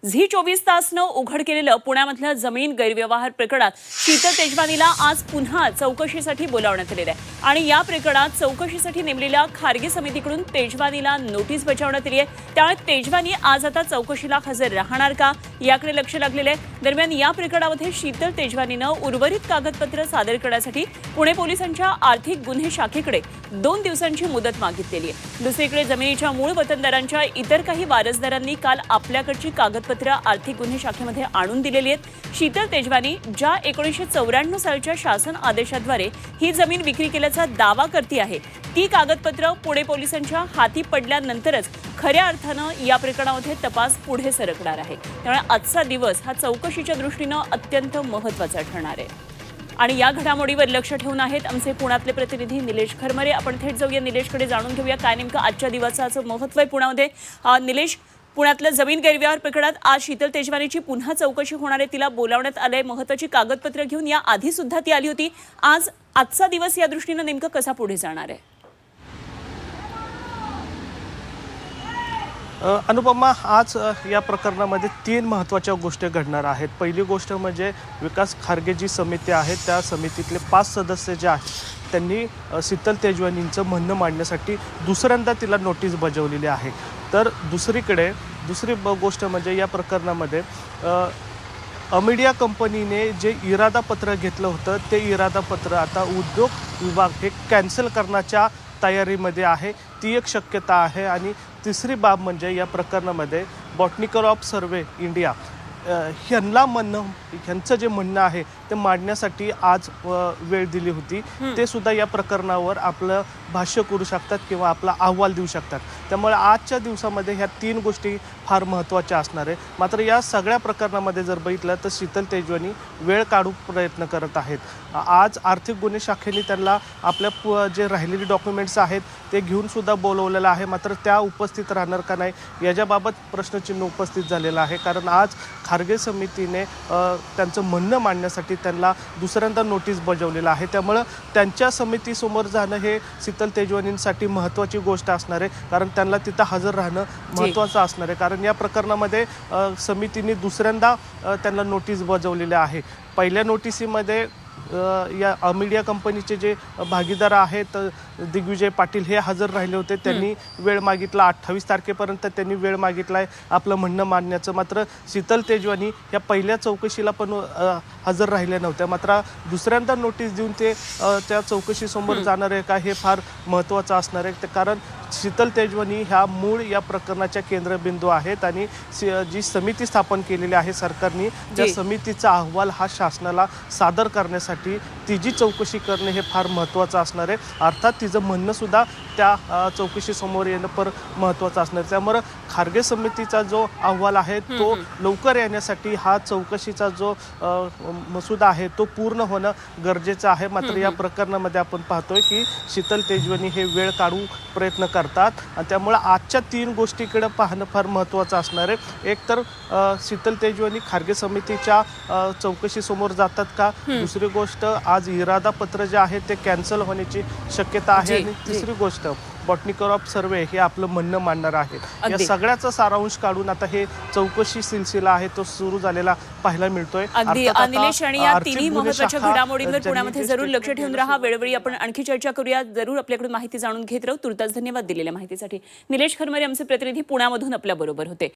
Zee 24 तासनं उघड केलेलं पुण्यामधल्या जमीन गैरव्यवहार प्रकरणात शीतल तेजवानीला आज पुन्हा चौकशीसाठी बोलावण्यात आलेलं आहे आणि या प्रकरणात चौकशीसाठी नेमलेल्या खारगे समितीकडून तेजवानीला नोटीस बजावण्यात आली आहे। त्यामुळे तेजवानी आज आता चौकशीला हजर राहणार का याकडे लक्ष लागलेलं आहे। दरम्यान या प्रकरणामध्ये शीतल तेजवानीनं उर्वरित कागदपत्र सादर करण्यासाठी पुणे पोलिसांच्या आर्थिक गुन्हे शाखेकडे 2 दिवसांची मुदत मागितलेली आहे। दुसरीकडे जमिनीच्या मूळ वतनदारांच्या इतर काही वारसदारांनी काल आपल्याकडची कागदपत्र आर्थिक गुन्हे शाखेमध्ये आणून दिलेली आहेत। शीतल तेजवानी ज्या 1994 सालच्या शासन आदेशाद्वारे ही जमीन विक्री केल्याचा दावा करते आहे ती कागदपत्र पुणे पोलिसांच्या हाती पडल्यानंतरच खऱ्या अर्थानं या प्रकरणामध्ये तपास पुढे सरकणार आहे। त्यामुळे आजचा दिवस हा चौकशीच्या दृष्टीनं अत्यंत महत्त्वाचा ठरणार आहे आणि या घडामोडीवर लक्ष ठेवून आहेत आमचे पुण्यातले प्रतिनिधी निलेश खरमरे। आपण थेट जाऊया निलेशकडे, जाणून घेऊया काय नेमकं आजच्या दिवसाचं महत्त्व आहे पुण्यामध्ये। निलेश, पुण्यातल्या जमीन गैरव्यवहार प्रकरणात आज शीतल तेजवानीची पुन्हा चौकशी होणार आहे, तिला बोलावण्यात आलंय महत्त्वाची कागदपत्र घेऊन। या आधी सुद्धा ती आली होती। आजचा दिवस या दृष्टीनं नेमकं कसा पुढे जाणार आहे? अनुपमा, आज या प्रकरणामध्ये 3 महत्त्वाच्या गोष्टी घडणार आहेत। पहिली गोष्ट म्हणजे विकास खारगे जी समिती आहे त्या समितीतले 5 सदस्य जे आहेत त्यांनी शीतल तेजवानींचं म्हणणं मांडण्यासाठी दुसऱ्यांदा तिला नोटीस बजावलेली आहे। तर दुसरी गोष्ट म्हणजे या प्रकरणामध्ये अमिडिया कंपनीने जे इरादापत्र घेतलं होतं ते इरादापत्र आता उद्योग विभाग हे कॅन्सल करण्याच्या तयारीमध्ये आहे, ती एक शक्यता आहे। आणि तिसरी बाब म्हणजे या प्रकरणामध्ये बॉटनिकल ऑफ सर्वे इंडिया ह्यांचं जे म्हणणं आहे ते मांडण्यासाठी आज वेळ दिली होती। ते सुद्धा या प्रकरणावर आपलं भाष्य करू शकतात किंवा आपला अहवाल देऊ शकतात। त्यामुळे आजच्या दिवसामध्ये ह्या 3 गोष्टी फार महत्त्वाच्या असणार आहे। मात्र या सगळ्या प्रकरणामध्ये जर बघितलं तर शीतल तेजवानी वेळ काढू प्रयत्न करत आहेत। आज आर्थिक गुन्हे शाखेने त्यांना आपल्या जे राहिलेली डॉक्युमेंट्स आहेत ते घेऊन सुद्धा बोलवलेलं आहे। मात्र त्या उपस्थित राहणार का नाही याच्याबाबत प्रश्नचिन्ह उपस्थित झालेलं आहे, कारण आज खारगे समितीने त्यांचं म्हणणं मांडण्यासाठी त्यांना दुसऱ्यांदा नोटीस बजावलेलं आहे। त्यामुळं त्यांच्या समितीसमोर जाणं हे शीतल तेजवानींसाठी महत्त्वाची गोष्ट असणार आहे, कारण त्यांना तिथं हजर राहणं महत्त्वाचं असणार आहे। कारण या प्रकरणामध्ये समितीने दुसऱ्यांदा त्यांना नोटीस बजावलेली आहे। पहिल्या नोटिसीमध्ये या अमिडिया कंपनीचे जे भागीदार आहेत दिग्विजय पाटील हे हजर राहिले होते। त्यांनी वेळ मागितला, 28 तारखेपर्यंत त्यांनी वेळ मागितला आहे आपलं म्हणणं मांडण्याचं। मात्र शीतल तेजवानी या पहिल्या चौकशीला पण हजर राहिल्या नव्हत्या। मात्र दुसऱ्यांदा नोटीस देऊन ते त्या चौकशीसमोर जाणार आहे का हे फार महत्त्वाचं असणार आहे, कारण शीतल तेजवानी ह्या मूळ या प्रकरणाच्या केंद्रबिंदू आहेत आणि जी समिती स्थापन केलेली आहे सरकारने त्या समितीचा अहवाल हा शासनाला सादर करण्यासाठी तिची चौकशी करणे हे फार महत्त्वाचं असणार आहे। अर्थात तिचं म्हणणं सुद्धा त्या चौकशीसमोर येणं फार महत्त्वाचं असणार। त्यामुळे खारगे समितीचा जो अहवाल आहे तो लवकर येण्यासाठी हा चौकशीचा जो मसुदा आहे तो पूर्ण होणं गरजेचं आहे। मात्र या प्रकरणामध्ये आपण पाहतोय की शीतल तेजवानी हे वेळ काढू प्रयत्न करतात आणि त्यामुळे आजच्या 3 गोष्टीकडे पाहणं फार महत्त्वाचं असणार आहे। एक तर शीतल तेजवानी खारगे समितीच्या चौकशीसमोर जातात का, दुसरी गोष्ट आज इरादापत्र जे आहे ते कॅन्सल होण्याची शक्यता आहे, आणि तिसरी गोष्ट बॉटनिकल ऑफ सर्वे हे आपलं म्हणणं मांडणार आहे। या सगळ्याचा सारांश काढून आता हे चौकशी सिलसिला आहे तो सुरू झालेला पाहायला मिळतोय। निलेश, आणि या 3 महत्त्वाच्या घडामोडींवर पुण्यामध्ये जरूर लक्ष ठेवून राहा। वेळोवेळी आपण आणखी चर्चा करूया, जरूर आपल्याकडून माहिती जाणून घेत राहू। तुर्तास धन्यवाद दिलेल्या माहितीसाठी। निलेश खरमरे आमचे प्रतिनिधी पुण्यामधून आपल्या बरोबर होते।